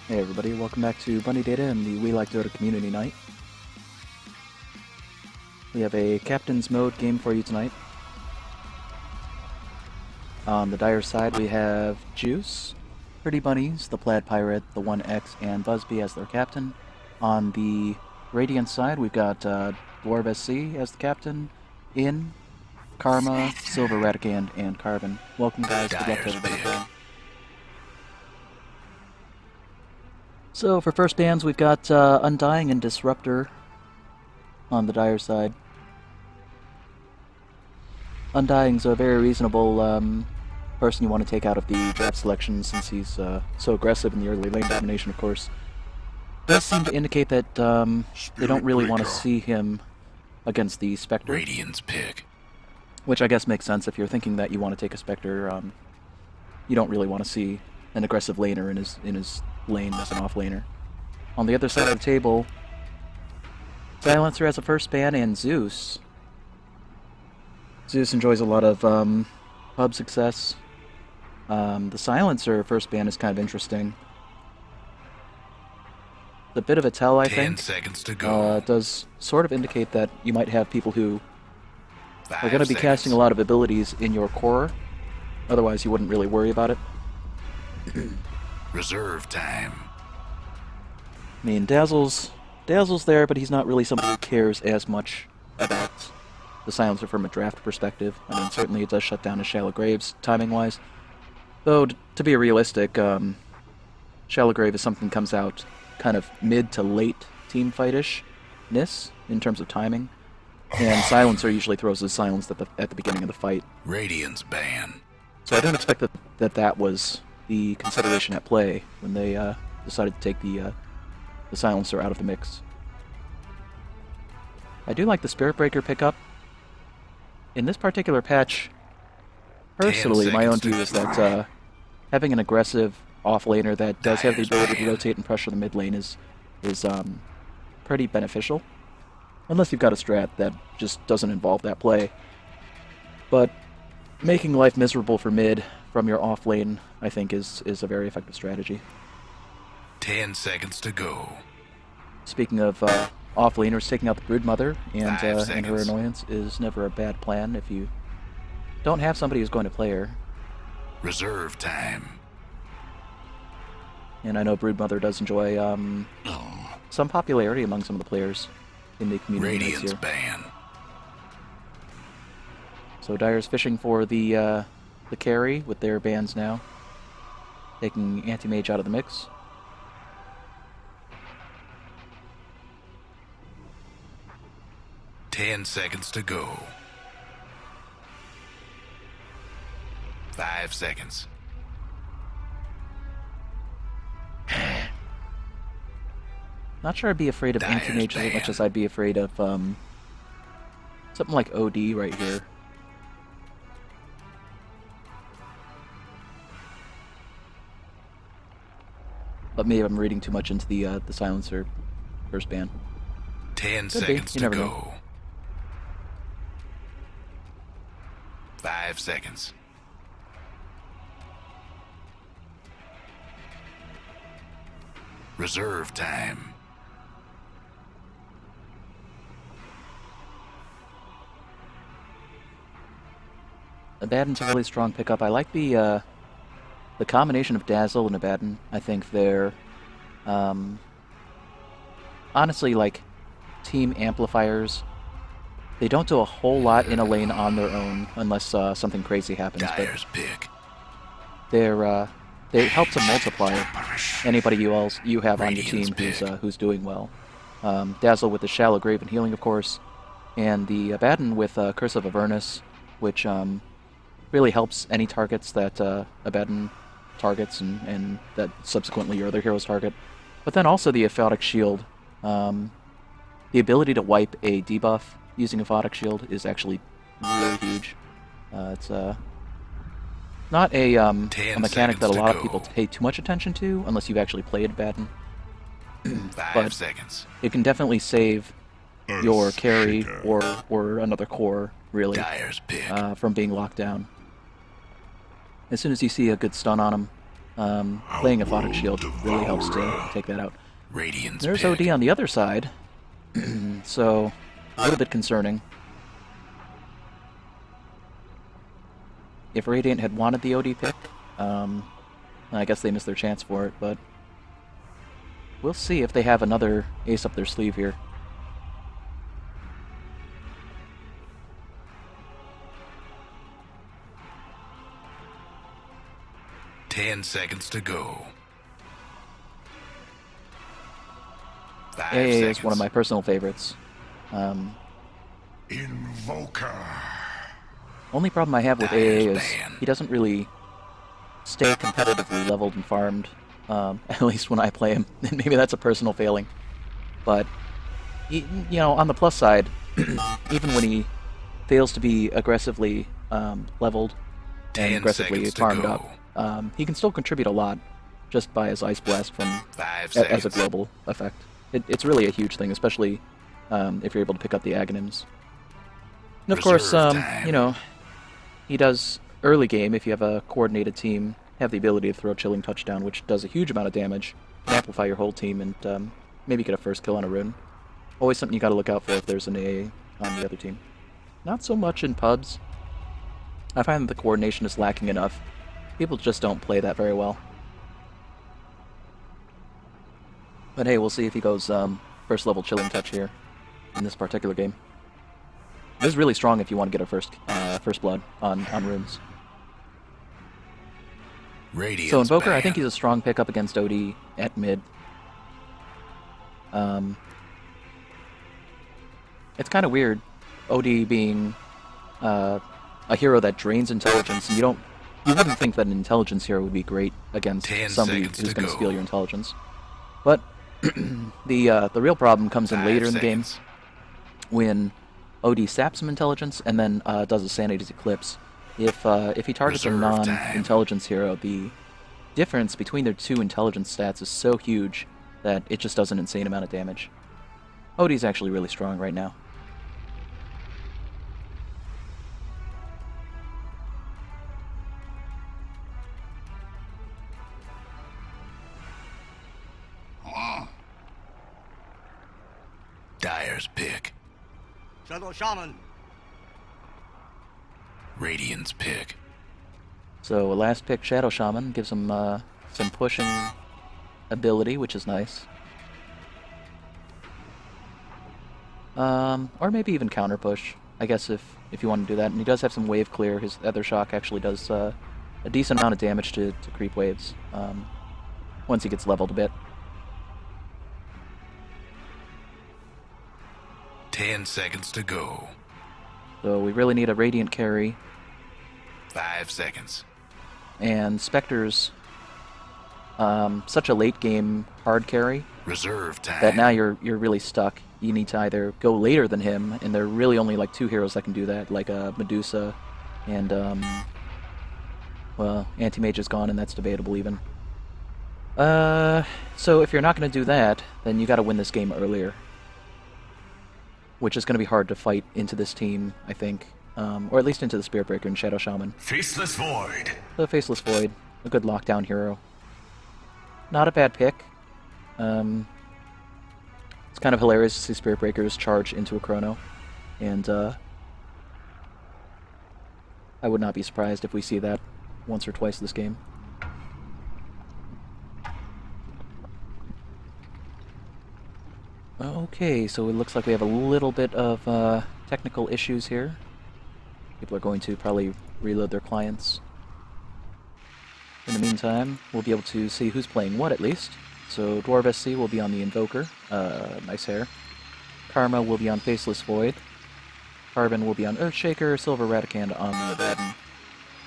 Hey everybody, welcome back to WeLikeDota and the WeLikeDota Community Night. We have a Captain's Mode game for you tonight. On the Dire side we have Juice, Pretty Bunnies, the Plaid Pirate, the 1X, and Busby as their captain. On the Radiant side we've got Dwarv SC as the captain, In, Karma, Silver Radicand, and Carbon. Welcome guys, good luck to everybody playing. So for first bands, we've got Undying and Disruptor on the Dire side. Undying's a very reasonable person you want to take out of the draft selection since he's so aggressive in the early lane domination, of course. Does seem to indicate that they don't really want to see him against the Spectre. Radiant's pick. Which I guess makes sense if you're thinking that you want to take a Spectre. You don't really want to see an aggressive laner in his lane as an off laner. On the other side of the table, Silencer has a first ban and Zeus. Zeus enjoys a lot of pub success. The Silencer first ban is kind of interesting. It's a bit of a tell, I think. 10 seconds to go. It does sort of indicate that you might have people who are going to be 5 casting a lot of abilities in your core. Otherwise, you wouldn't really worry about it. Reserve time. I mean, Dazzle's there, but he's not really somebody who cares as much about the Silencer from a draft perspective. I mean, certainly it does shut down his Shallow Graves, timing-wise. Though, to be realistic, Shallow Grave is something that comes out kind of mid to late team fight-ishness in terms of timing. And Silencer usually throws his silence at the beginning of the fight. Radiant's ban. So I don't expect that was the consideration at play when they decided to take the Silencer out of the mix. I do like the Spirit Breaker pickup. In this particular patch, personally, my own view is that having an aggressive off-laner that does have the ability to rotate and pressure the mid lane is pretty beneficial. Unless you've got a strat that just doesn't involve that play. But making life miserable for mid from your off lane, I think, is a very effective strategy. 10 seconds to go. Speaking of off laners, taking out the Broodmother and 5 her seconds. annoyance is never a bad plan if you don't have somebody who's going to play her. Reserve time. And I know Broodmother does enjoy some popularity among some of the players in the community this Radiant's year. ban. So Dire's fishing for the carry with their bans now, taking Anti-Mage out of the mix. Ten seconds to go. 5 seconds. Not sure I'd be afraid of Dire's Anti-Mage as much ban. as I'd be afraid of something like OD right here. But maybe I'm reading too much into the Silencer first ban. 10 Could be. seconds You to never go. know. 5 seconds. Reserve time. Abaddon's a really strong pickup. I like the combination of Dazzle and Abaddon. I think they're honestly like team amplifiers. They don't do a whole lot in a lane on their own unless something crazy happens. Dire's pick. But they help to multiply anybody you have on your team Radiant's who's doing well. Dazzle with the Shallow Grave and healing, of course, and the Abaddon with Curse of Avernus, which really helps any targets that Abaddon targets and that subsequently your other heroes target. But then also the Aphotic Shield. The ability to wipe a debuff using Aphotic Shield is actually really huge. It's not a mechanic that a lot of people pay too much attention to unless you've actually played Abaddon. 5 But seconds. it can definitely save your carry or another core, really, Dire's pick. from being locked down. As soon as you see a good stun on him, Playing a Photic Shield really helps to take that out. Radiant's There's pick. OD on the other side, so a little bit concerning. If Radiant had wanted the OD pick, I guess they missed their chance for it, but we'll see if they have another ace up their sleeve here. Ten seconds to go. 5 AA seconds. is one of my personal favorites. Invoker. Only problem I have with AA Dyer's is ban. he doesn't really stay competitively leveled and farmed, at least when I play him. And maybe that's a personal failing. But, you know, on the plus side, even when he fails to be aggressively leveled 10 and aggressively seconds to farmed go. up, he can still contribute a lot just by his Ice Blast from 5 as a seconds. global effect. It's really a huge thing, especially if you're able to pick up the Aghanims. And of course, Reserve time. you know, he does early game, if you have a coordinated team, have the ability to throw Chilling Touchdown, which does a huge amount of damage, can amplify your whole team, and maybe get a first kill on a rune. Always something you gotta look out for if there's an AA on the other team. Not so much in pubs. I find that the coordination is lacking enough. People just don't play that very well. But hey, we'll see if he goes first level Chilling Touch here in this particular game. This is really strong if you want to get a first blood on runes. Radiant's So Invoker, I ban. think he's a strong pickup against OD at mid. It's kind of weird, OD being a hero that drains intelligence, and you wouldn't think that an intelligence hero would be great against 10 somebody seconds who's to going to go. steal your intelligence. But the real problem comes in 5 later in the game seconds. when OD saps some intelligence and then does a Sanity's Eclipse. If he targets a Reserve time. non-intelligence hero, the difference between their two intelligence stats is so huge that it just does an insane amount of damage. OD's actually really strong right now. Dyer's pick. Shadow Shaman. Radiant's pick. So last pick, Shadow Shaman, gives him some pushing ability, which is nice. Or maybe even counter push, I guess, if you want to do that. And he does have some wave clear. His Ether Shock actually does a decent amount of damage to creep waves once he gets leveled a bit. 10 seconds to go. So we really need a Radiant carry, 5 seconds. and Spectre's such a late game hard carry Reserve time. that now you're really stuck. You need to either go later than him, and there are really only like two heroes that can do that, like Medusa and well, Anti-Mage is gone, and that's debatable even. So if you're not going to do that, then you got to win this game earlier, which is going to be hard to fight into this team, I think, or at least into the Spirit Breaker and Shadow Shaman. Faceless Void. The Faceless Void, a good lockdown hero. Not a bad pick. It's kind of hilarious to see Spirit Breakers charge into a Chrono, and I would not be surprised if we see that once or twice this game. Okay, so it looks like we have a little bit of technical issues here. People are going to probably reload their clients. In the meantime, we'll be able to see who's playing what at least. So Dwarf SC will be on the Invoker, nice hair. Karma will be on Faceless Void. Carbon will be on Earthshaker, Silver Radicand on the Abaddon.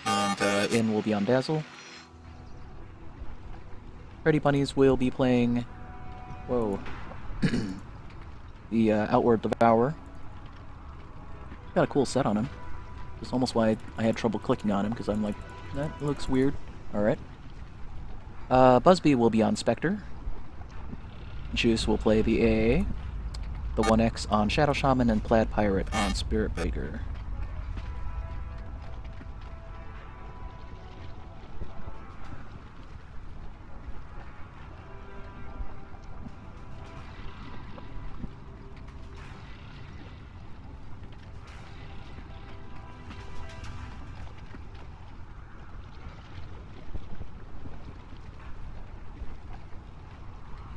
And In will be on Dazzle. Freddy Bunnies will be playing... Whoa. The Outward Devourer. Got a cool set on him. That's almost why I had trouble clicking on him, because I'm like, that looks weird. Alright. Busby will be on Spectre. Juice will play the AA. The 1X on Shadow Shaman, and Plaid Pirate on Spirit Breaker.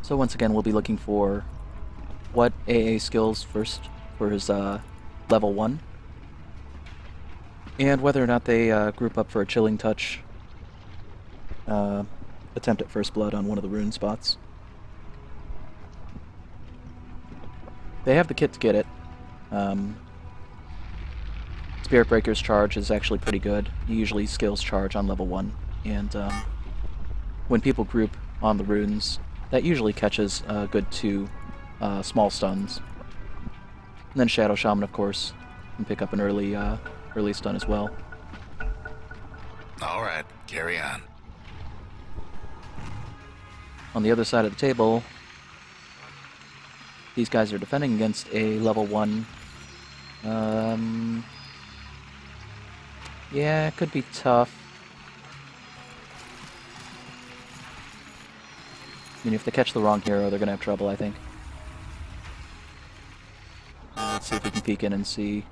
So once again, we'll be looking for what AA skills first for his level 1, and whether or not they group up for a Chilling Touch attempt at First Blood on one of the rune spots. They have the kit to get it. Spirit Breaker's charge is actually pretty good. He usually skills charge on level 1, and when people group on the runes, that usually catches a good 2 small stuns. And then Shadow Shaman, of course, can pick up an early stun as well. All right, carry on. On the other side of the table, these guys are defending against a level 1. Yeah, it could be tough. I mean, if they catch the wrong hero, they're going to have trouble, I think. Let's see if we can peek in and see.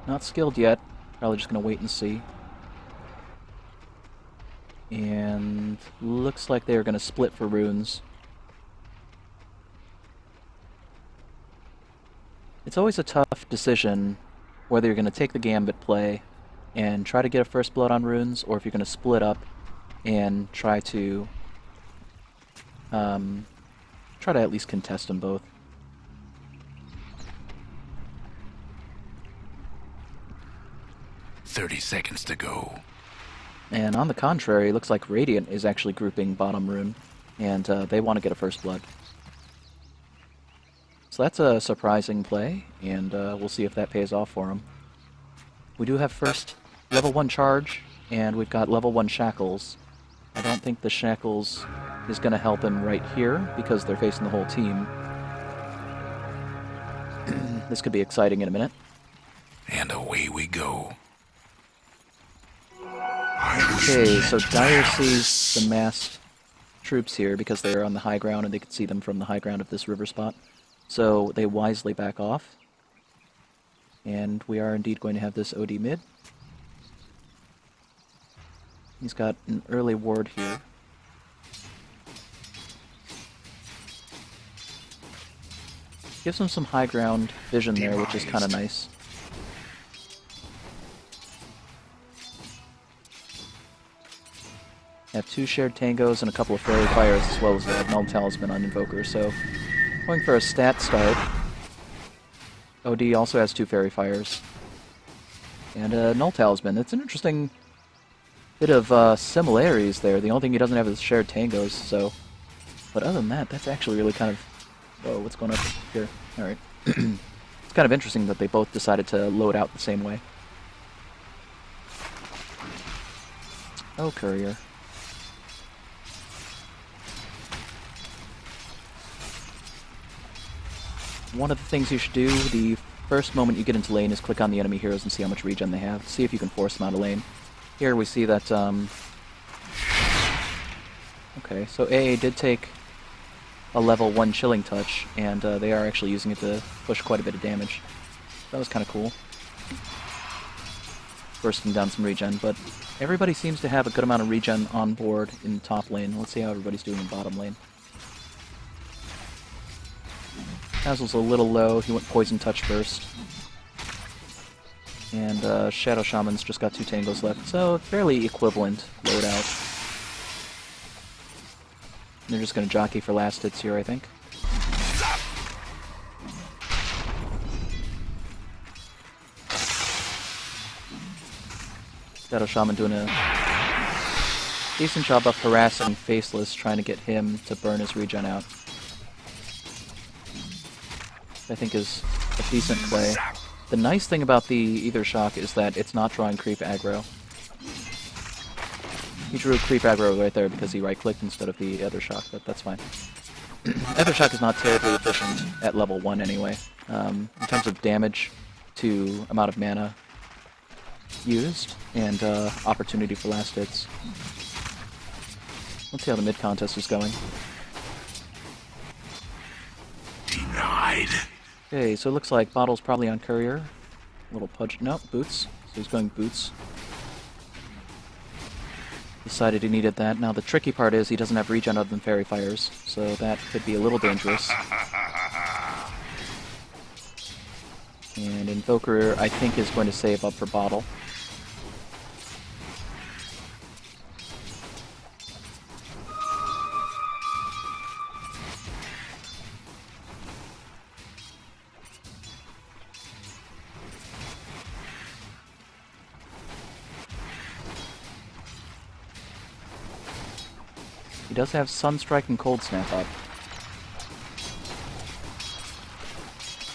Not skilled yet. Probably just going to wait and see. And looks like they are going to split for runes. It's always a tough decision whether you're going to take the Gambit play and try to get a First Blood on runes, or if you're going to split up and try to at least contest them both. "30 seconds to go." And on the contrary, it looks like Radiant is actually grouping bottom rune, and they want to get a First Blood. So that's a surprising play, and we'll see if that pays off for them. We do have first level 1 charge, and we've got level 1 shackles. I don't think the shackles is going to help him right here, because they're facing the whole team. This could be exciting in a minute. And away we go. Okay, so Dire sees the massed troops here because they're on the high ground and they can see them from the high ground of this river spot. So they wisely back off. And we are indeed going to have this OD mid. He's got an early ward here. Gives him some high ground vision there, which is kind of nice. Have 2 shared tangos and a couple of fairy fires, as well as a null talisman on Invoker, so going for a stat start. OD also has 2 fairy fires. And a null talisman. It's an interesting bit of similarities there. The only thing he doesn't have is shared tangos, so... But other than that, that's actually really kind of... Whoa, what's going on here? Alright. It's kind of interesting that they both decided to load out the same way. Oh, Courier. One of the things you should do the first moment you get into lane is click on the enemy heroes and see how much regen they have. See if you can force them out of lane. Here we see that, okay, so AA did take a level 1 Chilling Touch, and they are actually using it to push quite a bit of damage. That was kind of cool. Bursting down some regen, but everybody seems to have a good amount of regen on board in top lane. Let's see how everybody's doing in bottom lane. Basil's a little low, he went Poison Touch first. And Shadow Shaman's just got 2 tangos left, so fairly equivalent loadout. They're just going to jockey for last hits here, I think. Shadow Shaman doing a decent job of harassing Faceless, trying to get him to burn his regen out. I think is a decent play. The nice thing about the Ether Shock is that it's not drawing creep aggro. He drew creep aggro right there because he right-clicked instead of the Ether Shock, but that's fine. Ether Shock is not terribly efficient at level 1 anyway. In terms of damage to amount of mana used and opportunity for last hits. Let's see how the mid contest is going. Denied. Okay, so it looks like Bottle's probably on Courier. A little pudge. No, Boots. So he's going Boots. Decided he needed that. Now the tricky part is he doesn't have regen other than Fairy Fires, so that could be a little dangerous. And Invoker, I think, is going to save up for Bottle. He does have Sunstrike and Cold Snap up.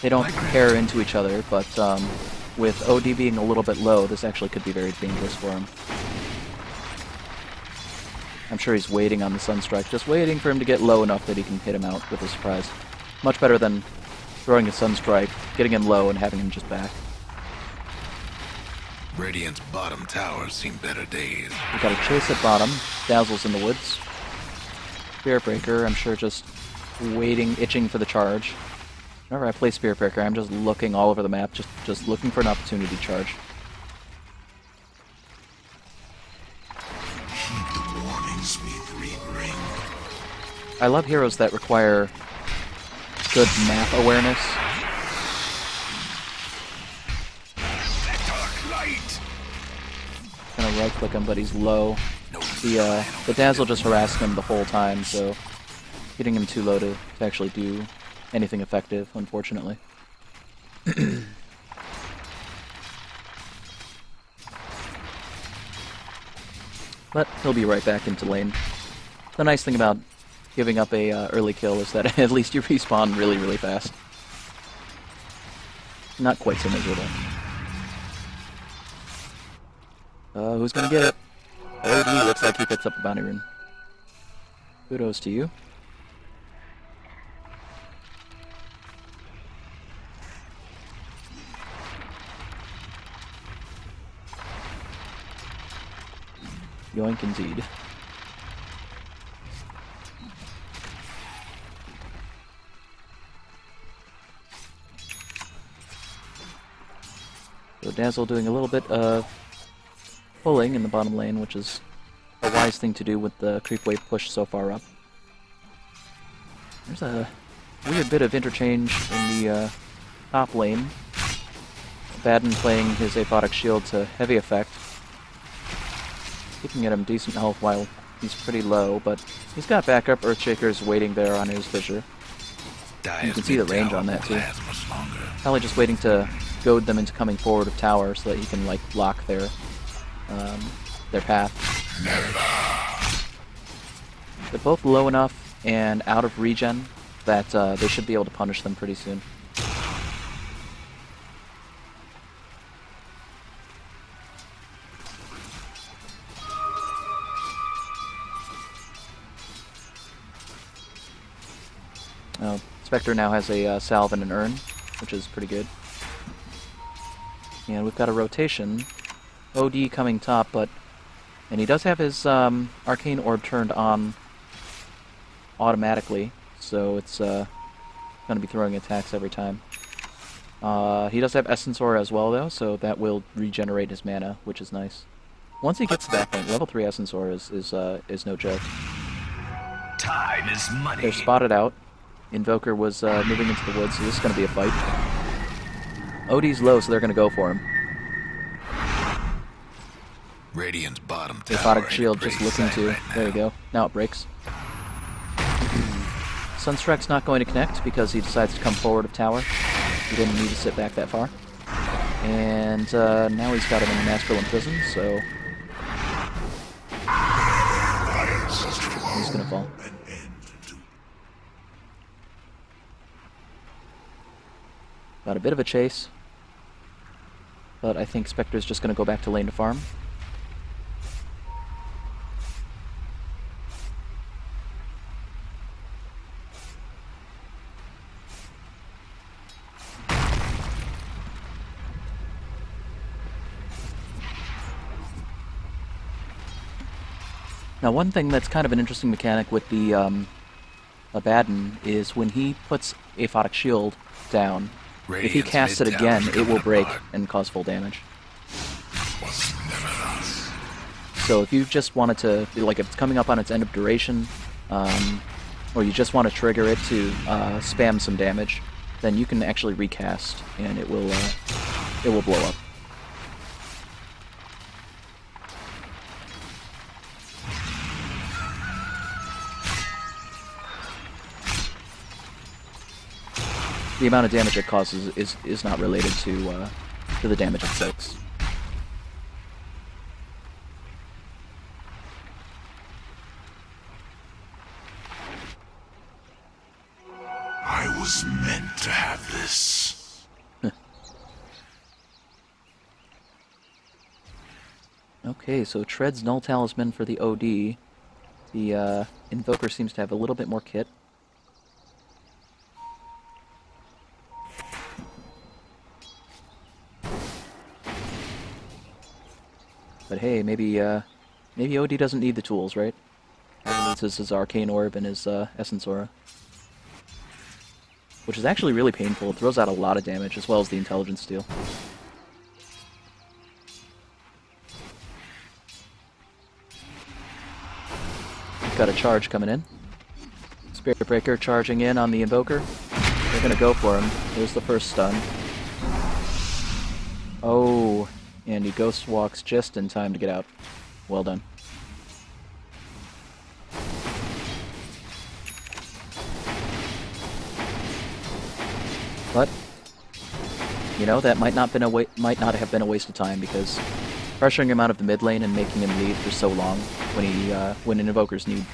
They don't pair into each other, but with OD being a little bit low, this actually could be very dangerous for him. I'm sure he's waiting on the Sunstrike, just waiting for him to get low enough that he can hit him out with a surprise. Much better than throwing a Sunstrike, getting him low, and having him just back. Radiant's bottom towers seen better days. We got a chase at bottom. Dazzle's in the woods. Spirit Breaker, I'm sure just waiting, itching for the charge. Whenever I play Spirit Breaker, I'm just looking all over the map, just looking for an opportunity to charge. Heed the warnings we three bring. I love heroes that require good map awareness. Dark light. Gonna right click him, but he's low. The Dazzle just harassed him the whole time, so getting him too low to actually do anything effective, unfortunately. But he'll be right back into lane. The nice thing about giving up a early kill is that at least you respawn really, really fast. Not quite so miserable. Who's gonna get it? OD looks like he picks up a bounty rune. Kudos to you. Yoink indeed. So Dazzle doing a little bit of pulling in the bottom lane, which is a wise thing to do with the creep wave push so far up. There's a weird bit of interchange in the top lane. Baden playing his Aphotic Shield to heavy effect, keeping at him decent health while he's pretty low, but he's got backup Earthshakers waiting there on his Fissure. You can see the range on that too. Probably just waiting to goad them into coming forward of tower so that he can like block their path. They're both low enough and out of regen that they should be able to punish them pretty soon. Spectre now has a salve and an urn, which is pretty good. And we've got a rotation. OD coming top, and he does have his Arcane Orb turned on automatically, so it's going to be throwing attacks every time. He does have Essence Aura as well, though, so that will regenerate his mana, which is nice. Once he gets to that point, level 3 Essence Aura is no joke. Time is money. They're spotted out. Invoker was moving into the woods, so this is going to be a fight. OD's low, so they're going to go for him. Radiant's bottom The tower. Aphotic Shield just looking to... Right there you go. Now it breaks. Sunstrike's not going to connect because he decides to come forward of tower. He didn't need to sit back that far. And now he's got him in the Astral Prison, so... he's going to fall. Got a bit of a chase, but I think Spectre's just going to go back to lane to farm. Now, one thing that's kind of an interesting mechanic with the Abaddon is when he puts Aphotic Shield down, if he casts it again, it will break and cause full damage. So if you just wanted to, like if it's coming up on its end of duration, or you just want to trigger it to spam some damage, then you can actually recast, and it will blow up. The amount of damage it causes is not related to the damage it takes. I was meant to have this. Okay, so Tread's Null Talisman for the OD. The Invoker seems to have a little bit more kit. But hey, maybe OD doesn't need the tools, right? All he needs is his Arcane Orb and his Essence Aura. Which is actually really painful. It throws out a lot of damage, as well as the Intelligence Steal. Got a charge coming in. Spirit Breaker charging in on the Invoker. They're gonna go for him. There's the first stun. Oh, and he Ghost Walks just in time to get out. Well done. But you know, that might not have been a waste of time, because pressuring him out of the mid lane and making him leave for so long when invokers need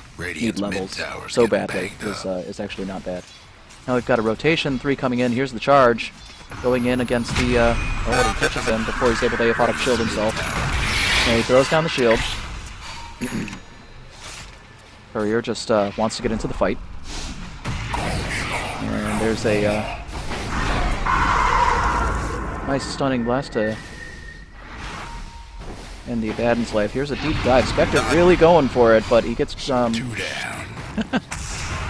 levels so badly is actually not bad. Now we've got a rotation, 3 coming in. Here's the charge, going in against the oh, he catches him before he's able to AF out shield himself. And he throws down the shield. Courier just wants to get into the fight. And there's a nice stunning blast to end the Abaddon's life. Here's a deep dive. Spectre really going for it, but he gets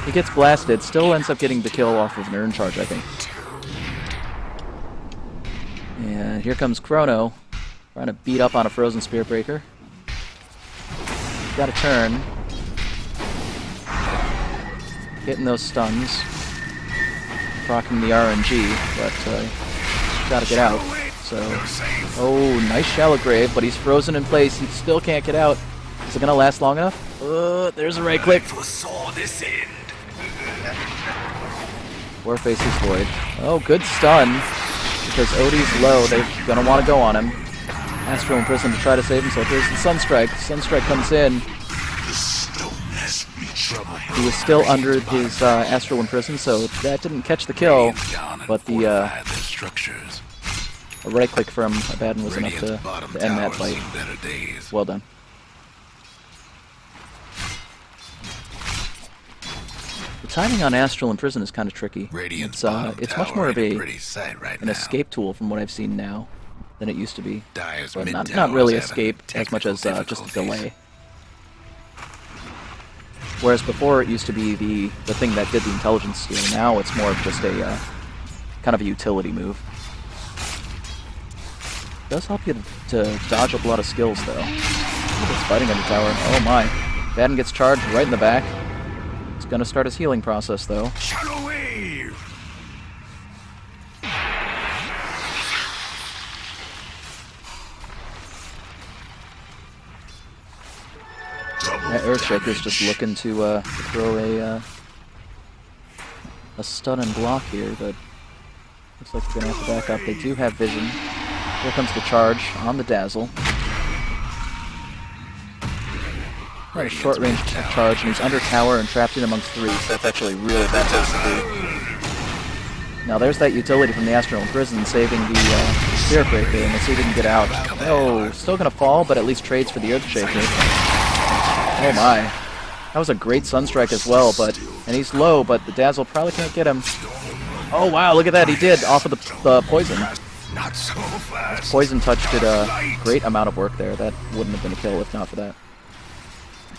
he gets blasted. Still ends up getting the kill off of an Urn Charge, I think. And here comes Chrono, trying to beat up on a Frozen Spirit Breaker. Got a turn. Getting those stuns. Procking the RNG, but gotta get out. So, oh, nice Shallow Grave, but he's frozen in place. He still can't get out. Is it gonna last long enough? There's a right click. Warface is void. Oh, good stun. Because Odie's low, they're gonna want to go on him. Astral Imprison to try to save himself. Here's the Sunstrike. Sunstrike comes in. He was still under his Astral Imprison, so that didn't catch the kill. But the a right click from Abaddon was enough to end that fight. Well done. The timing on Astral Imprison is kind of tricky. It's much more of an escape tool from what I've seen now than it used to be. But not really escape as much as just a delay. Whereas before it used to be the thing that did the intelligence steal. Now it's more of just a kind of a utility move. It does help you to dodge up a lot of skills, though. He's fighting in the tower. Oh my. Abaddon gets charged right in the back. He's gonna start his healing process, though. Shadow Wave! That Earthshaker's just looking to throw a stun and block here, but looks like they're gonna have to back up. They do have vision. Here comes the charge on the Dazzle. Got a short range charge, and he's under tower and trapped in amongst 3, so that's actually really bad place to be. Now there's that utility from the Astral Imprison saving the Spirit Breaker, and let's see if he can get out. Oh, still gonna fall, but at least trades for the Earthshaker. Oh my. That was a great Sunstrike as well, and he's low, but the Dazzle probably can't get him. Oh wow, look at that, he did, off of the poison. Not so fast. Poison Touch did a great amount of work there. That wouldn't have been a kill if not for that.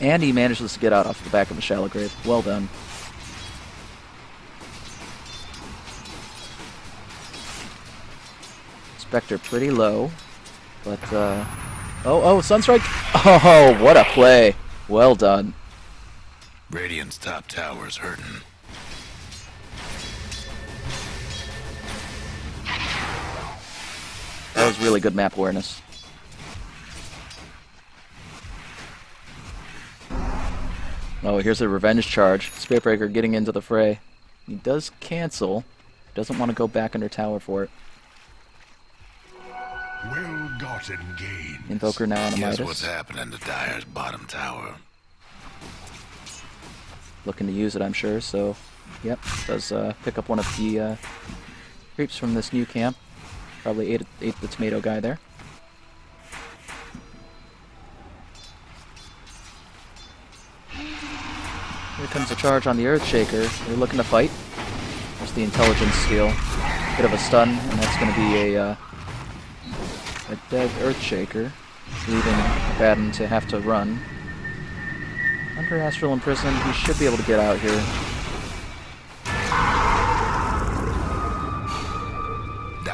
And he manages to get out off the back of the Shallow Grave. Well done. Spectre pretty low, but Oh, Sunstrike! Oh, what a play! Well done. Radiant's top tower's hurting. That was really good map awareness. Oh, here's a revenge charge. Spiritbreaker getting into the fray. He does cancel. Doesn't want to go back under tower for it. Well-gotten gains. Invoker now on a Guess Midas. what's happening to Dire's bottom tower? Looking to use it, I'm sure, so... Yep, does pick up one of the creeps from this new camp. Probably ate the tomato guy there. Here comes a charge on the Earthshaker. They're looking to fight. There's the intelligence steal. Bit of a stun, and that's going to be a dead Earthshaker, leaving Abaddon to have to run. Under Astral Imprison, he should be able to get out here.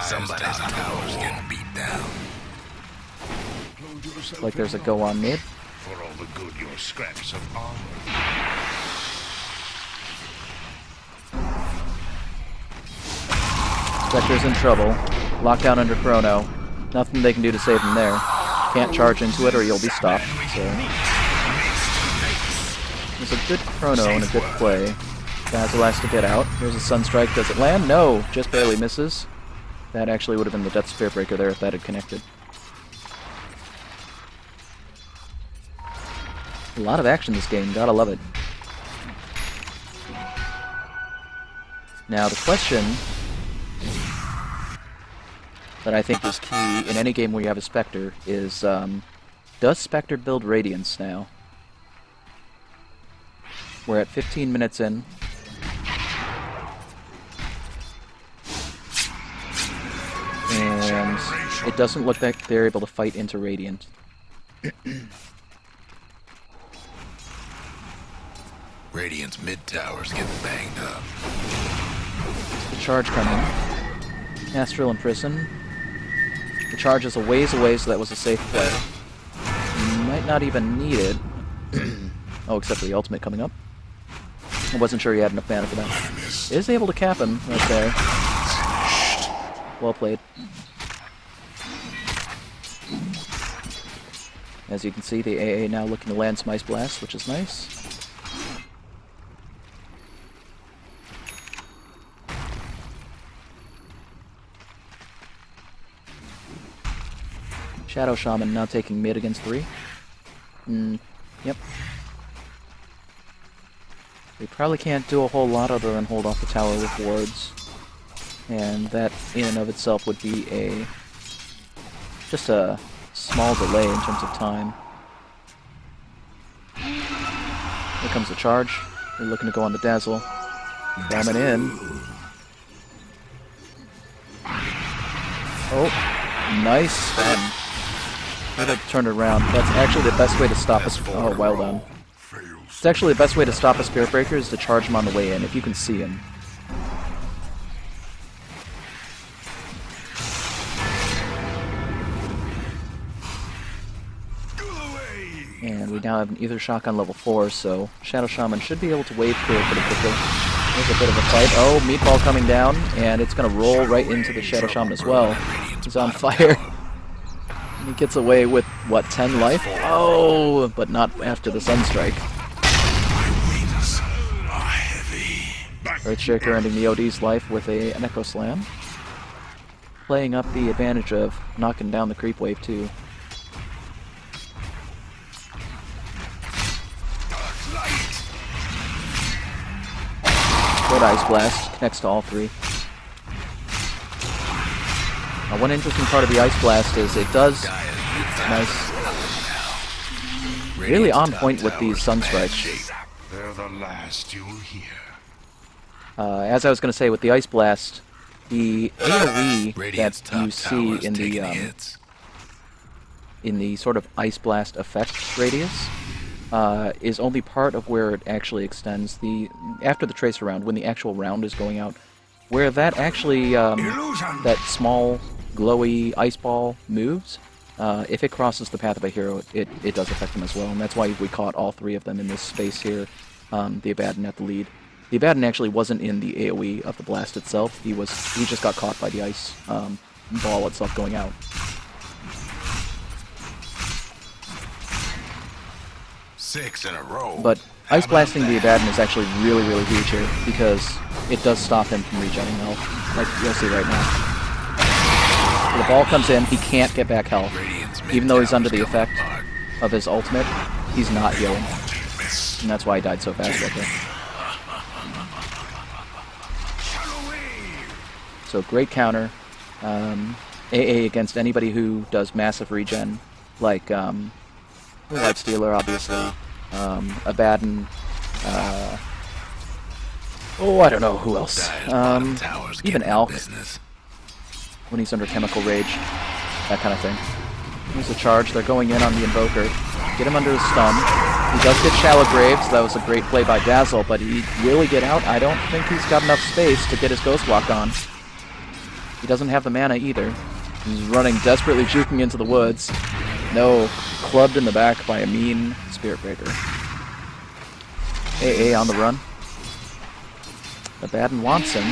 Somebody's tower's getting beat down. Like there's a go on mid. For all the good your scraps of armor. Spectre's in trouble. Lockdown under Chrono. Nothing they can do to save him there. Can't charge into it or you'll be stopped. So there's a good Chrono and a good play. Basil has to get out. Here's a Sunstrike. Does it land? No! Just barely misses. That actually would have been the Death Spiritbreaker there if that had connected. A lot of action this game. Gotta love it. Now the question that I think is key in any game where you have a Spectre is, does Spectre build Radiance now? We're at 15 minutes in. And it doesn't look like they're able to fight into Radiant. Radiant's mid tower's getting banged up. The charge coming. Astral Imprison. The charge is a ways away, so that was a safe play. You might not even need it. Oh, except for the ultimate coming up. I wasn't sure he had enough mana for that. Is able to cap him right there. Well played. As you can see, the AA now looking to land some Ice Blast, which is nice. Shadow Shaman now taking mid against 3. Yep. We probably can't do a whole lot other than hold off the tower with wards. And that in and of itself would be just a small delay in terms of time. Here comes the charge. They're looking to go on the Dazzle. Coming in. Oh, nice. Could have turned it around. That's actually the best way to stop us. Oh, well done. It's actually the best way to stop a Spirit Breaker is to charge him on the way in, if you can see him. And we now have an Ether Shock on level 4, so Shadow Shaman should be able to wave clear pretty quickly. There's a bit of a fight. Oh, Meatball coming down, and it's going to roll right into the Shadow Shaman as well. He's on fire. He gets away with, what, 10 life? Oh, but not after the Sunstrike. Earthshaker ending the OD's life with an Echo Slam. Playing up the advantage of knocking down the creep wave, too. Good Ice Blast. Connects to all 3. One interesting part of the Ice Blast is it does... Nice. Really on point with these Sunstrikes. They're the last you'll hear. As I was going to say, with the Ice Blast, the AoE that you see in the sort of Ice Blast effect radius is only part of where it actually extends. After the Tracer round, when the actual round is going out, where that actually, that small glowy ice ball moves, if it crosses the path of a hero, it does affect them as well, and that's why we caught all three of them in this space here. The Abaddon at the lead. The Abaddon actually wasn't in the AoE of the blast itself. He just got caught by the ice ball itself going out. Six in a row. But ice blasting the Abaddon is actually really, really huge here because it does stop him from regenerating health, like you'll see right now. So the ball comes in, he can't get back health. Even though he's under the effect of his ultimate, he's not healing. And that's why he died so fast right there. So great counter. AA against anybody who does massive regen, like Lifestealer, obviously. Abaddon. Oh, I don't know who else. Even Alk, when he's under Chemical Rage. That kind of thing. Here's the charge. They're going in on the Invoker. Get him under the stun. He does get Shallow Graves. That was a great play by Dazzle, but will he get out? I don't think he's got enough space to get his Ghost Walk on. He doesn't have the mana either. He's running, desperately juking into the woods. No, clubbed in the back by a mean Spirit Breaker. AA on the run. Abaddon wants him,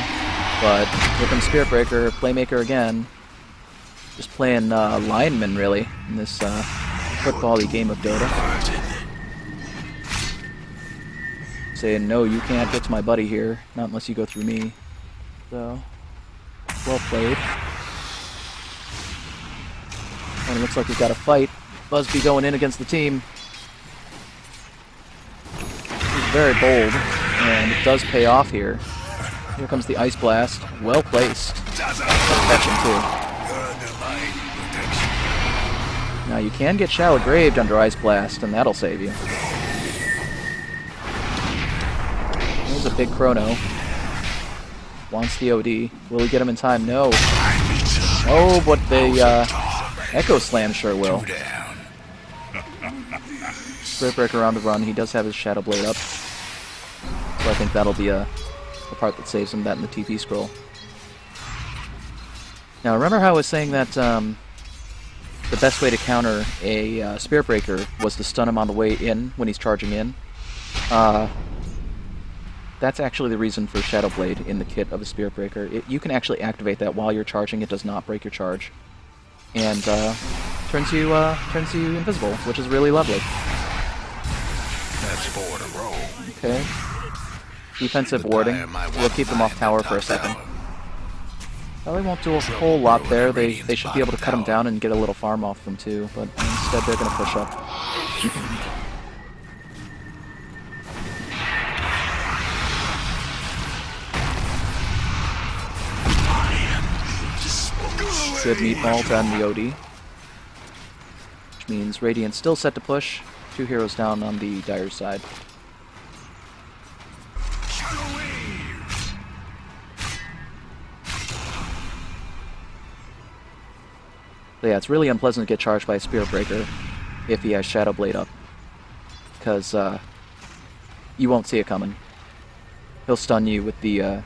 but here comes Spirit Breaker, Playmaker again. Just playing lineman, really, in this football-y game of Dota. Saying, no, you can't get to my buddy here, not unless you go through me. So, well played. And it looks like we've got a fight. Busby going in against the team. He's very bold, and it does pay off here. Here comes the Ice Blast. Well placed. Catch him too. Now you can get Shallow Graved under Ice Blast, and that'll save you. There's a big Chrono. Wants the OD. Will he get him in time? No. Oh, but the Echo Slam sure will. Spirit Breaker on the run. He does have his Shadow Blade up. So I think that'll be the part that saves him, that in the TP scroll. Now remember how I was saying that the best way to counter a Spirit Breaker was to stun him on the way in when he's charging in? That's actually the reason for Shadow Blade in the kit of a Spirit Breaker. You can actually activate that while you're charging. It does not break your charge. And turns you invisible, which is really lovely. That's 4 in a row. Okay. Defensive warding. We'll keep them off tower for a second. Well, they won't do a whole lot there. They should be able to cut them down and get a little farm off them too, but instead they're going to push up. Good meatball to end the OD. Which means Radiant's still set to push. 2 heroes down on the Dire side. So yeah, it's really unpleasant to get charged by a Spirit Breaker if he has Shadow Blade up. Because you won't see it coming. He'll stun you with the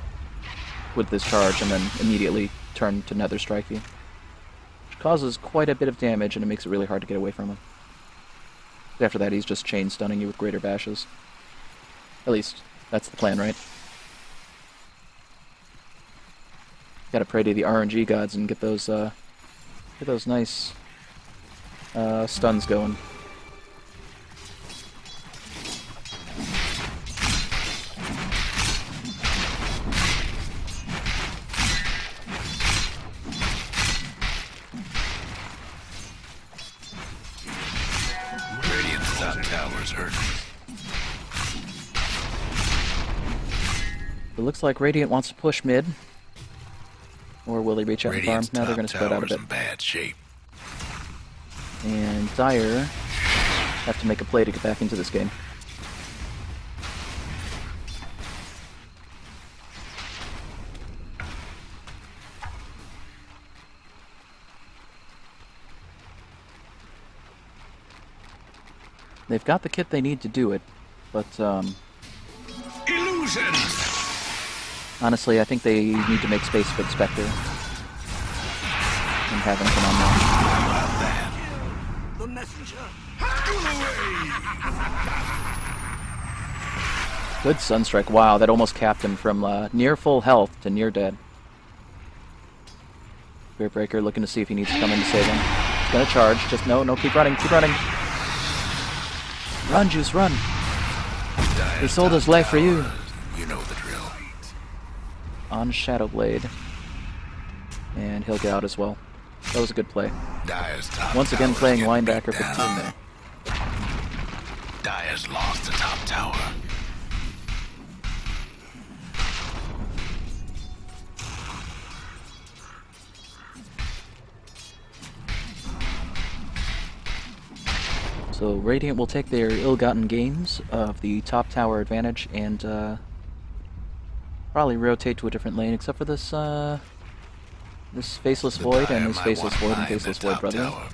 with this charge and then immediately turn to Nether Strike you. Causes quite a bit of damage, and it makes it really hard to get away from him. After that, he's just chain stunning you with greater bashes. At least, that's the plan, right? Gotta pray to the RNG gods and get those nice stuns going. It looks like Radiant wants to push mid. Or will they reach out and farm? Now they're going to spread out a bit. In bad shape. And Dire have to make a play to get back into this game. They've got the kit they need to do it, but Illusion! Honestly, I think they need to make space for the Spectre and have him come on now. the messenger. Good Sunstrike. Wow, that almost capped him from near full health to near dead. Spirit Breaker looking to see if he needs to come in to save him. He's gonna charge. Just no, keep running, keep running. Run, Juice, run. He sold his life for you. You know the drill. On Shadowblade. And he'll get out as well. That was a good play. Dire's top Once again tower's playing getting linebacker beat for the down. team there. Dire's lost the top tower. So Radiant will take their ill-gotten gains of the top tower advantage and probably rotate to a different lane, except for this this Faceless The Void Dire and this might Faceless want Void and mine Faceless at Void top Brethren. tower.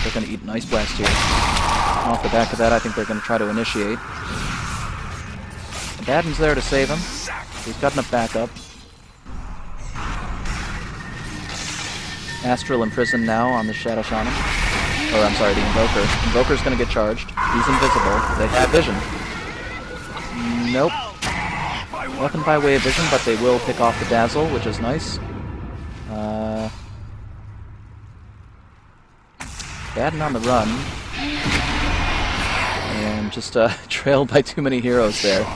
They're going to eat an Ice Blast here. Off the back of that, I think they're going to try to initiate. Abaddon's there to save him. He's got enough backup. Astral Imprison now on the Shadow Shaman. Or, I'm sorry, the Invoker. Invoker's going to get charged. He's invisible. They have vision. Nope. Nothing by way of vision, but they will pick off the Dazzle, which is nice. Abaddon on the run. And just trailed by too many heroes there. It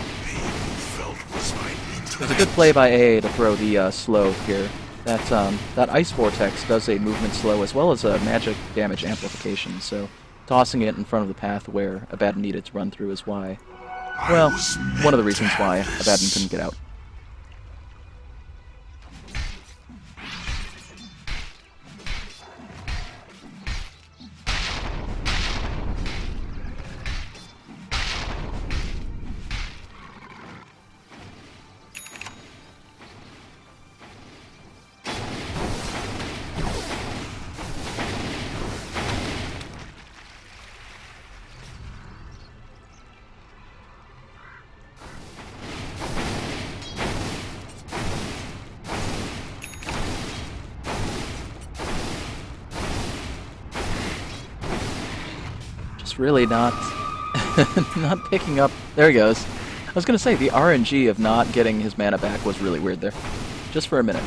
was a good play by AA to throw the slow here. That Ice Vortex does a movement slow as well as a magic damage amplification, so tossing it in front of the path where Abaddon needed to run through is why. Well, one of the reasons why Abaddon couldn't get out. Really not not picking up. There he goes. I was gonna say the RNG of not getting his mana back was really weird there, just for a minute.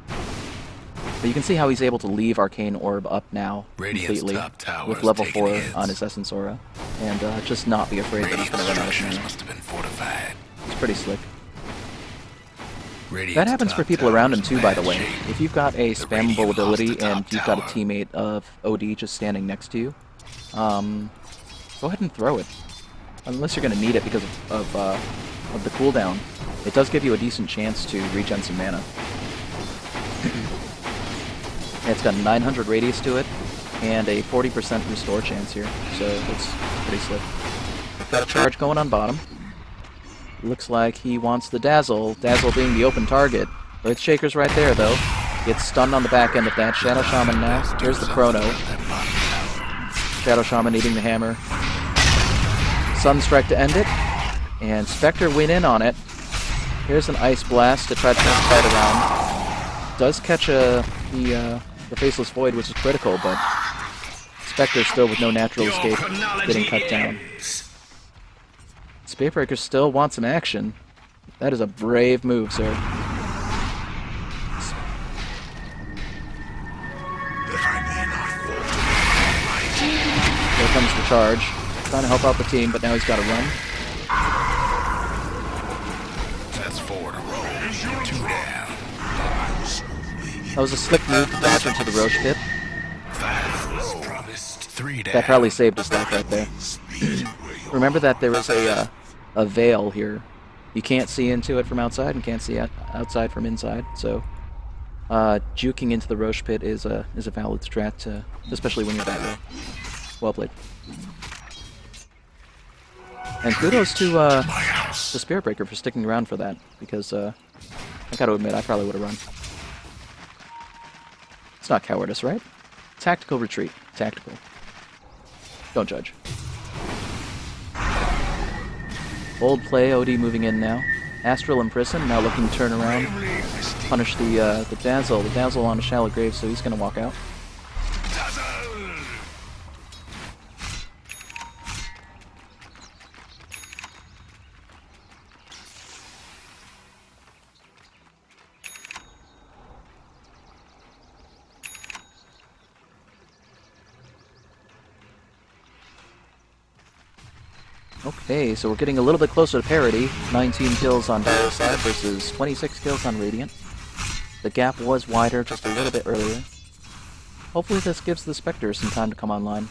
But you can see how he's able to leave Arcane Orb up now Radiant's completely top tower with is level taking 4 hits. on his Essence Aura, and just not be afraid that he's Radiant gonna run out of structures mana. must have been fortified. It's pretty slick. Radiant's That happens for top people around him tower's too, by the bad way. shape. If you've got a The spammable Radiant ability lost the top and you've got a tower. teammate of OD just standing next to you, go ahead and throw it. Unless you're going to need it because of the cooldown. It does give you a decent chance to regen some mana. It's got 900 radius to it, and a 40% restore chance here, so it's pretty slick. Got a charge going on bottom. Looks like he wants the Dazzle, Dazzle being the open target. Earthshaker's right there, though. Gets stunned on the back end of that. Shadow Shaman now. Here's the Chrono. Shadow Shaman eating the hammer. Sunstrike to end it, and Spectre went in on it. Here's an Ice Blast to try to turn the fight around. Does catch the Faceless Void, which is critical, but Spectre still with no natural escape, getting cut down. Spearbreaker still wants some action. That is a brave move, sir. Here comes the charge. Trying to help out the team, but now he's got to run. That's 4 in a row. 2 down. That was a slick move to dodge into the Roche pit. 5 was promised. 3 down. That probably saved his life right there. Remember that there is a veil here. You can't see into it from outside and can't see outside from inside, so juking into the Roche pit is a valid strat, especially when you're that low. Well played. And kudos to Spiritbreaker for sticking around for that, because I gotta admit, I probably would have run. It's not cowardice, right? Tactical retreat. Tactical. Don't judge. Bold play, OD moving in now. Astral Imprison, now looking to turn around. Punish the Dazzle. The Dazzle on a shallow grave, so he's gonna walk out. Okay, so we're getting a little bit closer to parity. 19 kills on Dire's side versus 26 kills on Radiant. The gap was wider just a little bit earlier. Hopefully this gives the Spectre some time to come online.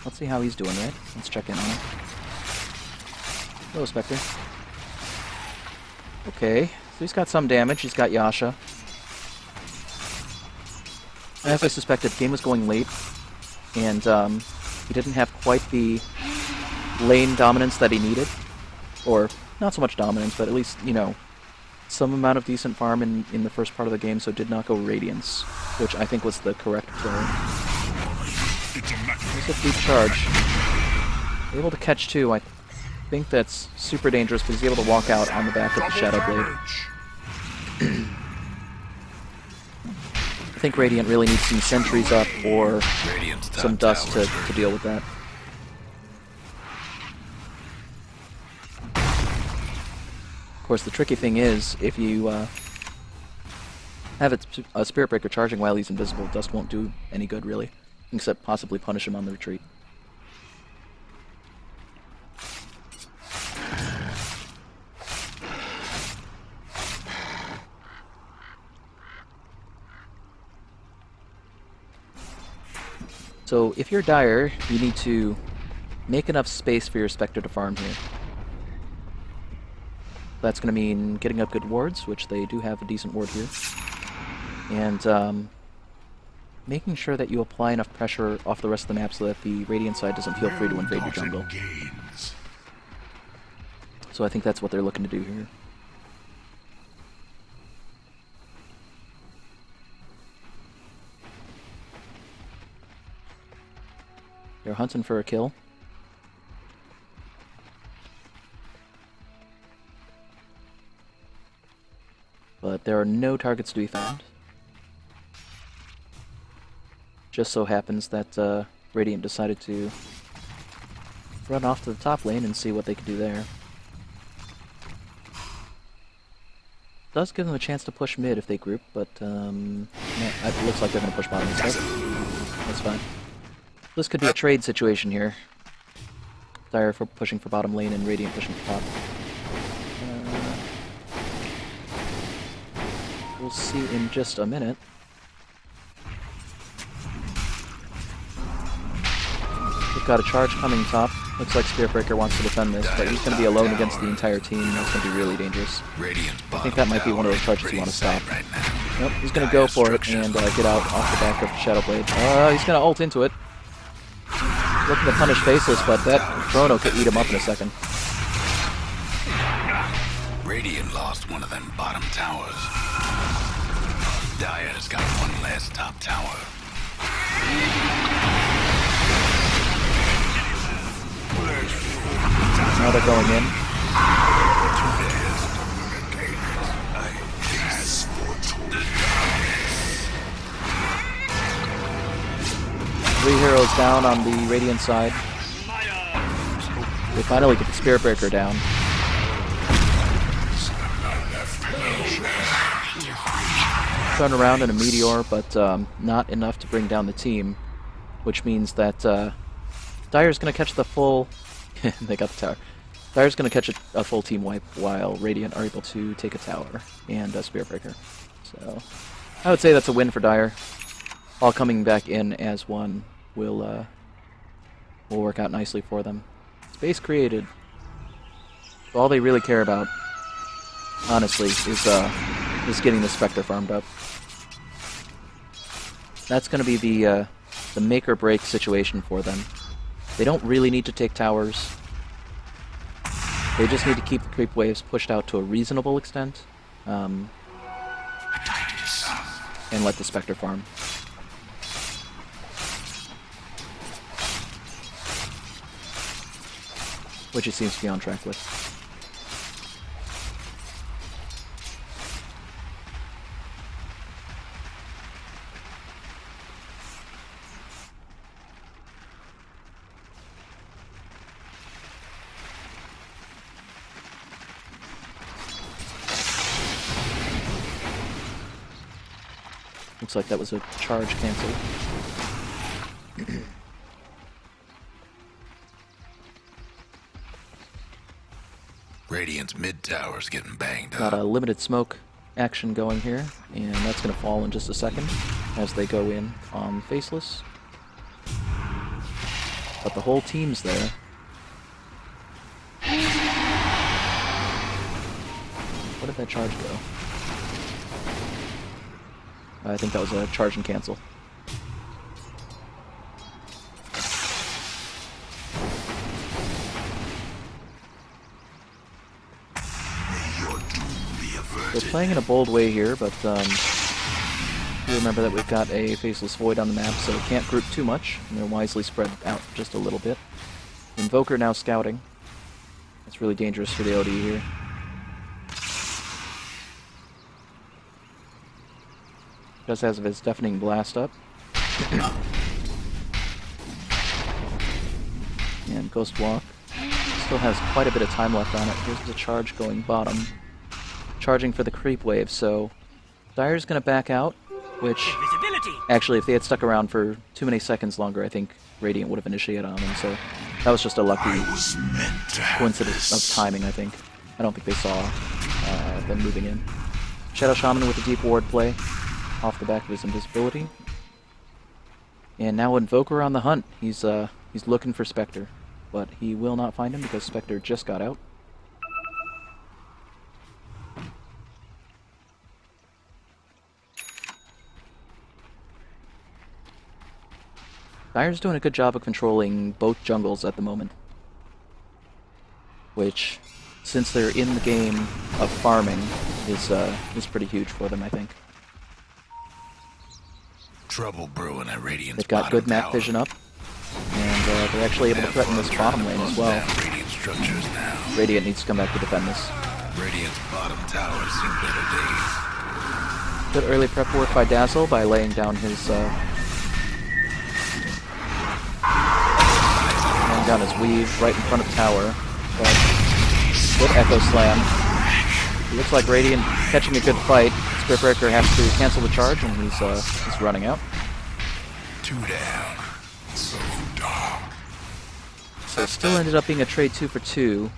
Let's see how he's doing, right? Let's check in on him. Hello, Spectre. Okay, so he's got some damage. He's got Yasha. As I suspected, the game was going late, and he didn't have quite the lane dominance that he needed. Or, not so much dominance, but at least, you know, some amount of decent farm in the first part of the game, so did not go Radiance, which I think was the correct play. There's a deep charge. Able to catch two. I think that's super dangerous, but he's able to walk out on the back of the Shadow Blade. I think Radiant really needs some sentries up or some dust to deal with that. Of course, the tricky thing is, if you have a Spirit Breaker charging while he's invisible, dust won't do any good, really, except possibly punish him on the retreat. So, if you're Dire, you need to make enough space for your Spectre to farm here. That's going to mean getting up good wards, which they do have a decent ward here. And making sure that you apply enough pressure off the rest of the map so that the Radiant side doesn't feel free to invade your jungle. So I think that's what they're looking to do here. They're hunting for a kill. But there are no targets to be found. Just so happens that Radiant decided to run off to the top lane and see what they could do there. Does give them a chance to push mid if they group, but it looks like they're going to push bottom instead. That's fine. This could be a trade situation here. Dire for pushing for bottom lane and Radiant pushing for top. We'll see in just a minute. We've got a charge coming top. Looks like Spirit Breaker wants to defend this, but he's going to be alone against the entire team, and that's going to be really dangerous. I think that might be one of those charges you want to stop. Nope, he's going to go for it and get out off the back of Shadow Blade. He's going to ult into it. Looking to punish Faceless, but that Chrono could eat him up in a second. Radiant lost one of them bottom towers. Dire's got one last top tower. Now they're going in. Three heroes down on the Radiant side. They finally get the Spirit Breaker down. Turn around in a Meteor, but not enough to bring down the team, which means that Dire's going to catch the full... they got the tower. Dire's going to catch a full team wipe while Radiant are able to take a tower and a Spirit Breaker. So I would say that's a win for Dire. All coming back in as one will work out nicely for them. Space created. All they really care about, honestly, is getting the Spectre farmed up. That's going to be the make or break situation for them. They don't really need to take towers. They just need to keep the creep waves pushed out to a reasonable extent, and let the Spectre farm. Which it seems to be on track with. Looks like that was a charge cancel. Radiant's mid tower's getting banged Got a up. limited smoke action going here, and that's going to fall in just a second as they go in on Faceless. But the whole team's there. Where did that charge go? I think that was a charge and cancel. They're playing in a bold way here, but you remember that we've got a Faceless Void on the map, so we can't group too much, and they're wisely spread out just a little bit. Invoker now scouting. That's really dangerous for the OD here. Just has his Deafening Blast up. And Ghost Walk. Still has quite a bit of time left on it. Here's the charge going bottom. Charging for the creep wave, so Dire's gonna back out, which actually if they had stuck around for too many seconds longer, I think Radiant would have initiated on them, so that was just a lucky coincidence of timing, I think. I don't think they saw them moving in. Shadow Shaman with a deep ward play off the back of his invisibility. And now Invoker on the hunt. He's looking for Spectre, but he will not find him because Spectre just got out. Dire's doing a good job of controlling both jungles at the moment, which, since they're in the game of farming, is pretty huge for them, I think. Trouble brewing at Radiant's They've got good map tower. vision up, and they're actually able to threaten this bottom lane as well. Radiant structures now. Radiant needs to come back to defend this. Radiant's bottom tower's seen better days. Good early prep work by Dazzle by laying down his weave right in front of tower. But good Echo Slam. It looks like Radiant catching a good fight. Spirit Breaker has to cancel the charge, and he's running out. 2 down. So dark. So it still ended up being a trade 2 for 2.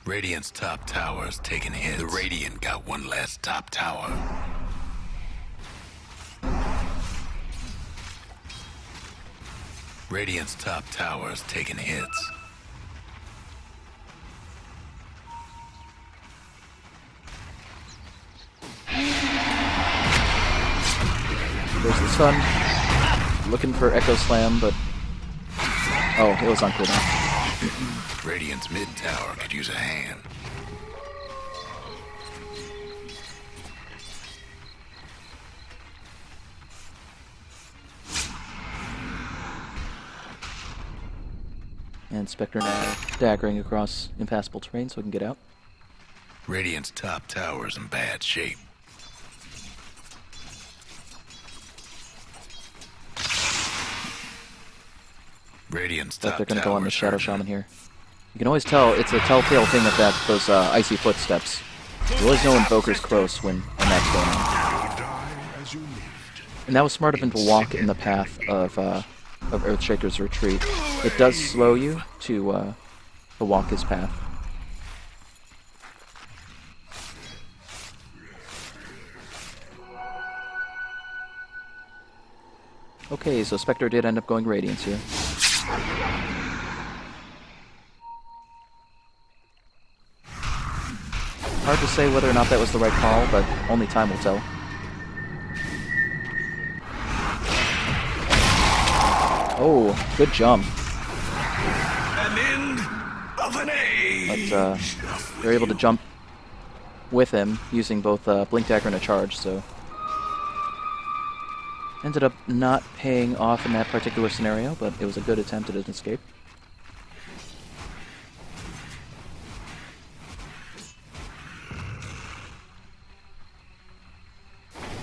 Radiant's top tower's taking hits. The Radiant got one last top tower. Radiant's top tower's taking hits. There's the stun. Looking for Echo Slam, but... oh, it was on cooldown. Radiant's mid tower could use a hand. And Spectre now daggering across impassable terrain so we can get out. Radiant's top tower's in bad shape. Radiant's But top they're going to go on the tower's Shadow hurting. Shaman here. You can always tell, it's a telltale thing of that, those icy footsteps. You always know Invoker's close when that's going on. And that was smart of him to walk in the path of Earthshaker's retreat. It does slow you to walk his path. Okay, so Spectre did end up going Radiance here. Hard to say whether or not that was the right call, but only time will tell. Oh, good jump. An end of an age. But they're able to jump with him using both Blink Dagger and a charge, so... ended up not paying off in that particular scenario, but it was a good attempt at an escape.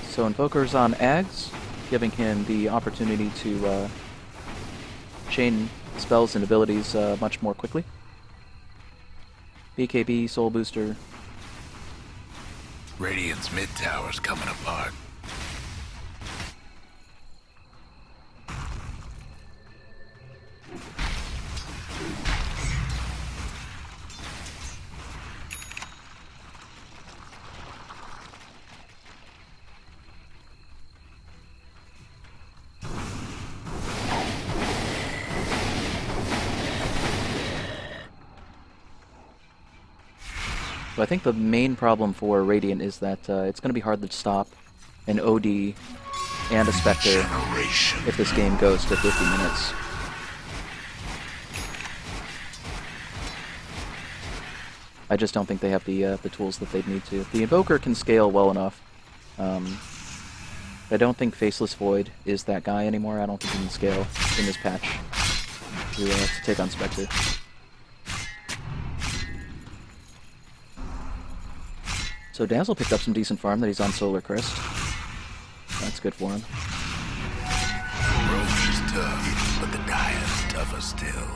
So Invoker's on Ags, giving him the opportunity to chain spells and abilities much more quickly. BKB, Soul Booster. Radiant's mid tower's coming apart. So I think the main problem for Radiant is that it's going to be hard to stop an OD and a Spectre if this game goes to 50 minutes. I just don't think they have the tools that they'd need to. The Invoker can scale well enough. I don't think Faceless Void is that guy anymore. I don't think he can scale in this patch to take on Spectre. So Dazzle picked up some decent farm that he's on Solar Crest. That's good for him. Roach is tough, but the Dire's tougher still.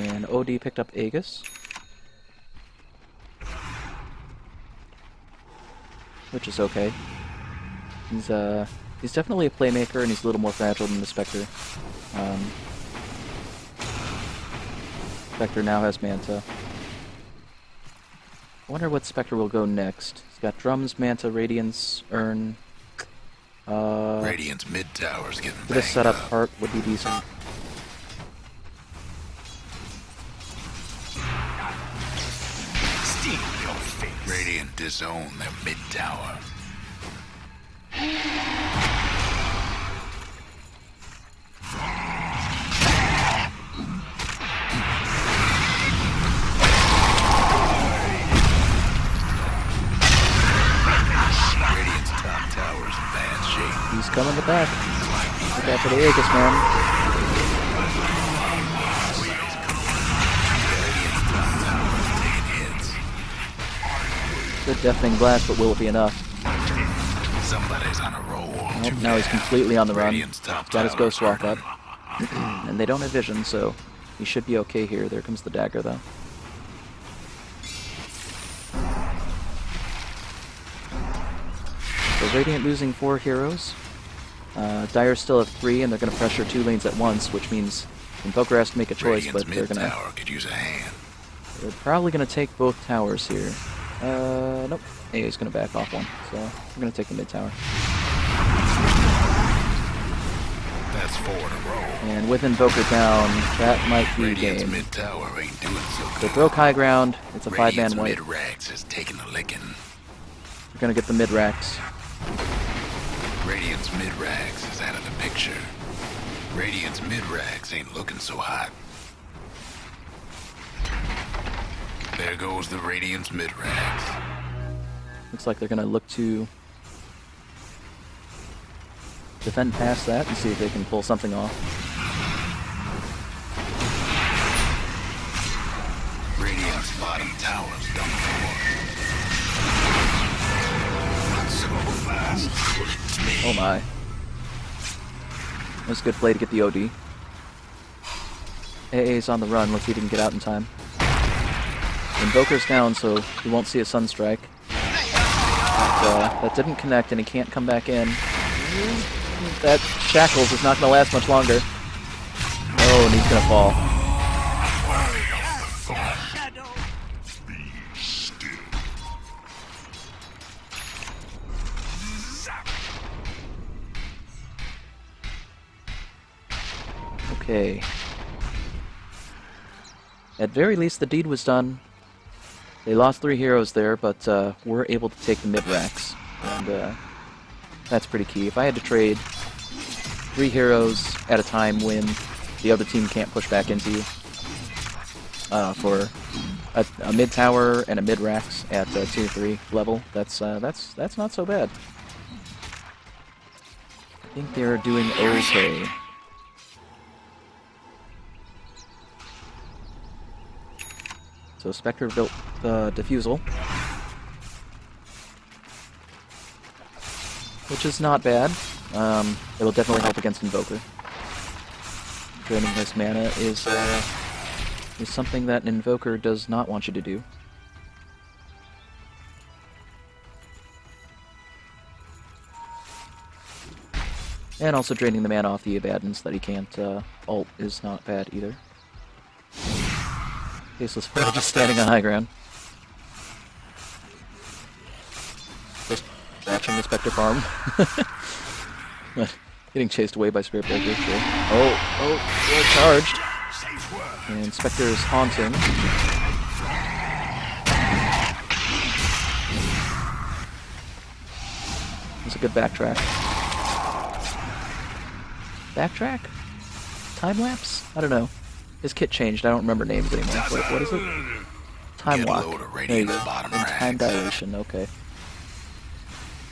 And OD picked up Aegis, which is okay. He's definitely a playmaker, and he's a little more fragile than the Spectre. Spectre now has Manta. I wonder what Spectre will go next. He's got Drums, Manta, Radiance, Urn. Radiant's mid tower's getting banged This setup up. Heart would be decent. Steal your face. Radiant disown their mid tower. Radiant's top tower's in bad shape. He's coming to back. Look out for the Aegis, man. Radiant's top tower's taking hits. Good deafening blast, but will it be enough? Somebody's on a roll. Nope, now he's completely on the run. Radiant's top Got his tower's Ghost Walk up. hurting. And they don't have vision, so he should be okay here. There comes the dagger, though. So Radiant losing 4 heroes. Dire still have 3, and they're going to pressure 2 lanes at once, which means Invoker has to make a choice, Radiant's but they're mid going to... tower could use a hand. They're probably going to take both towers here. Nope. AA's going to back off one, so we're going to take the mid tower. That's 4 in a row. And with Invoker down, that might be Radiant's game. mid tower ain't doing so They good. broke high ground. It's a 5-man Radiant's wipe. mid rags is taking a licking. We're going to get the mid racks. Radiant's mid rags is out of the picture. Radiant's mid rags ain't looking so hot. There goes the Radiant's mid rags. Looks like they're going to look to defend past that and see if they can pull something off. Radiant's bottom tower's done for. Not so fast. It's me. Oh my. That was a good play to get the OD. AA's on the run. Let's see if he can get out in time. Invoker's down, so he won't see a Sunstrike. But, that didn't connect, and he can't come back in. That Shackles is not going to last much longer. Oh, and he's going to fall. Shadow. Okay. At very least, the deed was done. They lost 3 heroes there, but were able to take the mid-racks. And that's pretty key. If I had to trade 3 heroes at a time when the other team can't push back into you for a mid-tower and a mid-racks at tier 3 level, that's not so bad. I think they're doing okay. So Spectre built the Diffusal, which is not bad. It'll definitely help against Invoker. Draining his mana is something that an Invoker does not want you to do. And also draining the mana off the Abaddons that he can't ult is not bad either. Faceless Void just standing on high ground. Just matching the Spectre farm. But getting chased away by Spirit Breaker, sure. Oh, well charged. And Spectre is haunting. It's a good backtrack. Backtrack? Time lapse? I don't know. His kit changed. I don't remember names anymore. What is it? Time Get lock. low to There you Radiant's go. bottom And time rags. dilation. Okay.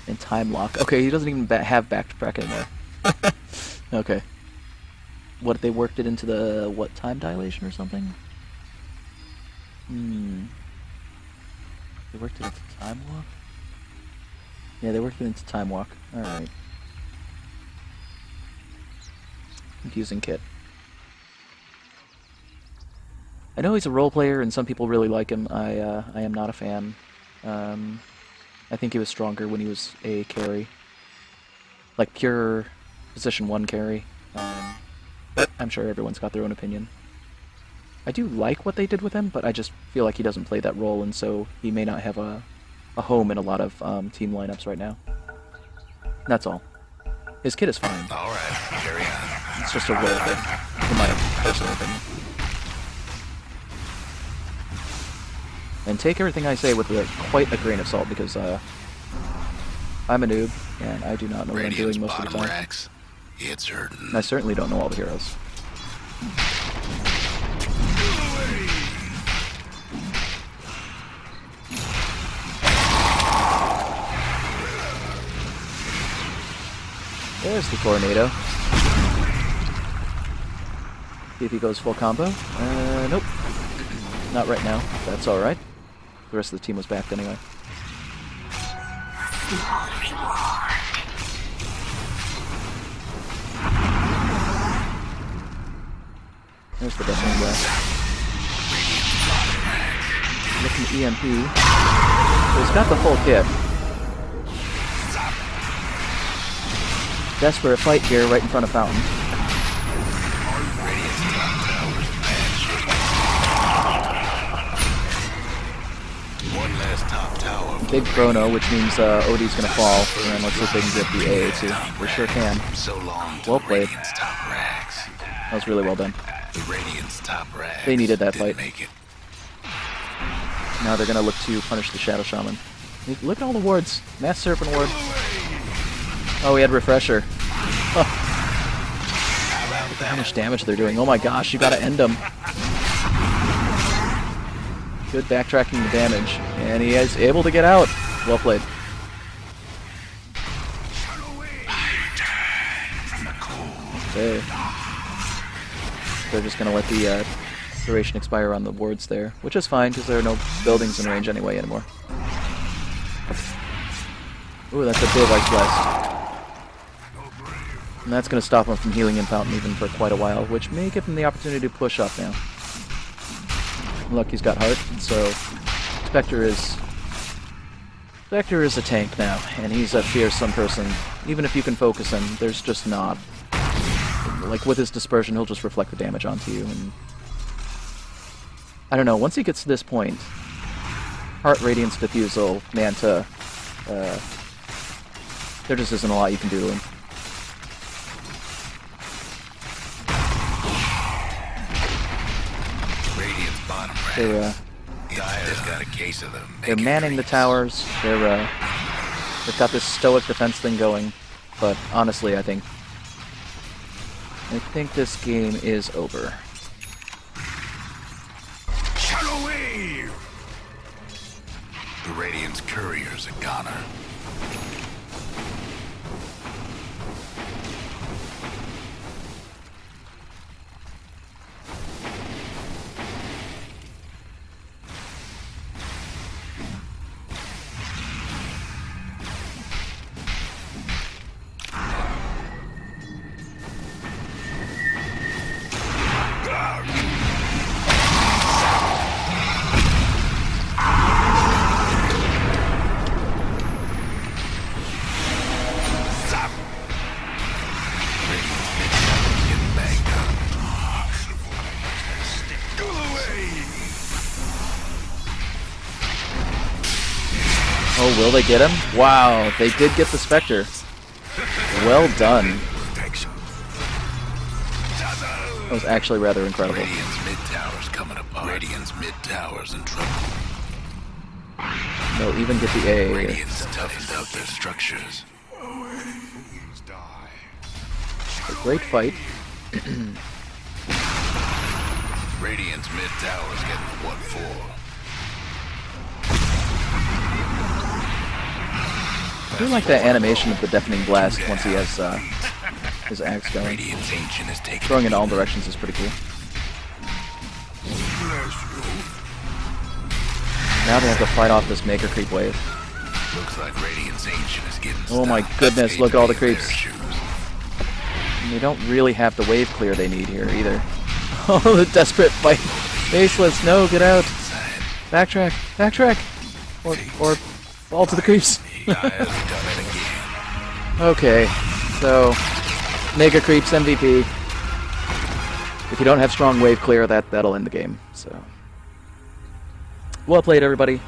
And time lock. Okay, he doesn't even have backtrack anymore. Okay. What, they worked it into the, what, time dilation or something? They worked it into time walk? Yeah, they worked it into time walk. Alright. Confusing kit. I know he's a role player and some people really like him. I am not a fan. I think he was stronger when he was a carry. Like pure position 1 carry. But I'm sure everyone's got their own opinion. I do like what they did with him, but I just feel like he doesn't play that role, and so he may not have a home in a lot of team lineups right now. That's all. His kit is fine. All right, carry on. It's just a role thing, in my personal opinion. And take everything I say with quite a grain of salt, because I'm a noob, and I do not know what I'm Radiant's doing most of the bottom time. rags. It's hurting. And I certainly don't know all the heroes. There's the tornado. See if he goes full combo. Nope. Not right now. That's alright. The rest of the team was backed anyway. There's the Deathwing Blast. Looking EMP. So he's got the full kit. Desperate fight here right in front of Fountain. One last top tower. Big chrono, which means Odie's gonna fall, and let's see if they can get the A too. They sure can. So long to Well the played. Radiant's top rags. That was really well done. The Radiant's top rags. They needed that didn't fight. Make it. Now they're gonna look to punish the Shadow Shaman. Look at all the wards. Mass Serpent ward. Oh, we had Refresher. Look at how much damage they're doing. Oh my gosh, you gotta end them. Good backtracking the damage. And he is able to get out. Well played. Okay. They're just gonna let the duration expire on the wards there, which is fine because there are no buildings in range anyway anymore. Ooh, that's a big Ice Blast. And that's going to stop him from healing in Fountain even for quite a while, which may give him the opportunity to push up now. Look, he's got Heart, and so Spectre is a tank now, and he's a fearsome person. Even if you can focus him, there's just not. Like, with his dispersion, he'll just reflect the damage onto you, and I don't know, once he gets to this point, Heart, Radiance, Diffusal, Manta, there just isn't a lot you can do to him. Radiant's bottom rags. They're got a case of them. they're manning the towers. They've got this stoic defense thing going, but honestly, I think this game is over. Shadow Wave! The Radiant's courier's a goner. Oh, will they get him? Wow, they did get the Spectre. Well done. That was actually rather incredible. Radiant's mid tower's coming apart. Radiant's mid tower's in trouble. They'll even get the A. Radiant's toughened up their structures. Fools die. A great fight. Radiant's mid tower's getting what for? I do like that animation of the deafening blast once he has his axe going. Radiant's ancient is taking. Throwing in all directions is pretty cool. Now they have to fight off this Maker creep wave. Looks like Radiant's ancient is getting. Oh my stopped. goodness, look at all the creeps. Their shoes. And they don't really have the wave clear they need here either. Oh, the desperate fight. Faceless, no, get out. Backtrack, backtrack. Or fall to the creeps. Okay, so Mega Creeps MVP. If you don't have strong wave clear, that'll end the game. So, well played, everybody.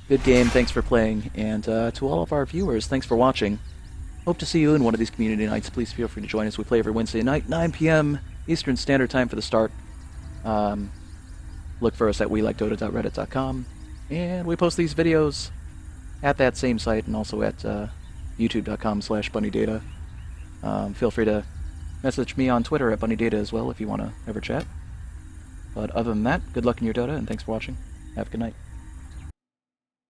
Good game. Thanks for playing, and to all of our viewers, thanks for watching. Hope to see you in one of these community nights. Please feel free to join us. We play every Wednesday night, 9 p.m. Eastern Standard Time for the start. Look for us at WeLikeDota.reddit.com, and we post these videos at that same site and also at YouTube.com/BunnyData. Feel free to message me on Twitter at BunnyData as well if you want to ever chat. But other than that, good luck in your Dota, and thanks for watching. Have a good night.